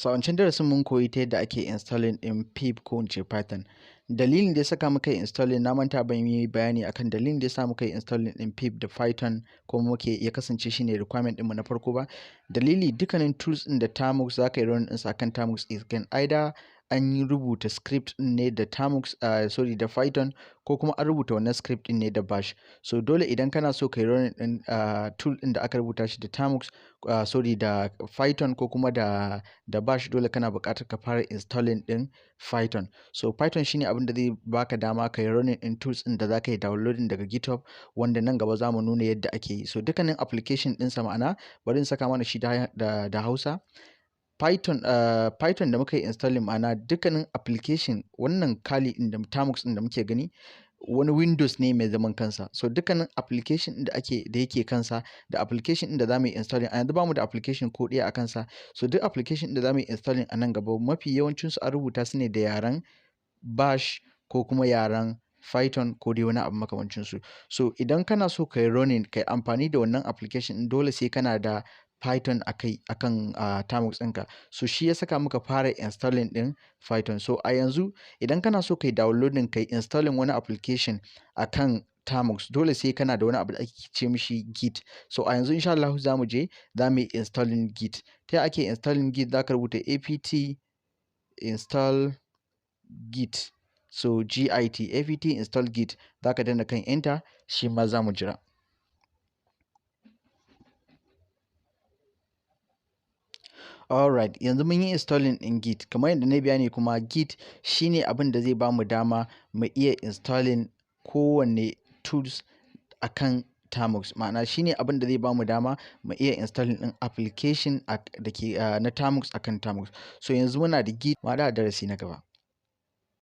So a wancan darasin mun koyi ta yadda ake installing ɗin pip ko in ce Python. Dalilin da ya saka muka yi installing na manta ban yi bayani akan dalilin da ya sa muka yi installing ɗin pip da Python ko muke ya kasance shine requirement ɗinmu na farko ba. Dalili dukkanin tools ɗin da Termux za ka yi running ɗinsa akan Termux is can either an yi rubuta script ɗin ne da Termux da Python ko kuma an rubuta wannan script ɗin ne da Bash. So dole idan kana so ka yi running ɗin tool ɗin da aka rubuta shi da Termux da Python ko kuma da Bash, dole kana buƙatar ka fara installing ɗin Python. So Python shine abin da zai baka dama ka yi running ɗin tools ɗin da za ka yi downloading daga GitHub, wanda nan gaba za mu nuna yadda ake yi. So dukkanin application ɗinsa, ma'ana bari in saka mana shi da Hausa. Python da muka yi installing, ma'ana dukkanin application wannan kali ɗin da Termux ɗin da muke gani wani Windows ne mai zaman kansa. So dukkanin application ɗin da yake kansa da application ɗin da za mu yi installing, a yanzu bamu da application ko ɗaya a kansa. So duk application ɗin da za mu yi installing a nan gaba mafi yawancinsu an rubuta su ne da yaren Bash ko kuma yaren Python ko dai wani abu makamancin su. So idan kana so ka yi running, ka yi amfani da wannan application ɗin, dole sai kana da Python akan Termux ɗinka. So shi ya saka muka fara installing ɗin Python. So a yanzu idan kana so ka yi downloading, ka yi installing wani application akan Termux, dole sai kana da wani abu da ake ce mishi Git. So a yanzu insha Allah za mu yi installing Git. Ta yaya ake installing Git? Za ka rubuta apt install Git. So git apt install Git, za ka danna kan enter, shi ma za mu jira. Alright, yanzu mun yi installing ɗin Git. Kamar yadda na yi bayani kuma, Git shine abin da zai bamu dama mu iya installing kowanne tools akan Termux. Ma'ana shine abin da zai bamu dama mu iya installing ɗin application na Termux akan Termux. So yanzu muna da Git, mu haɗu a darasi na gaba.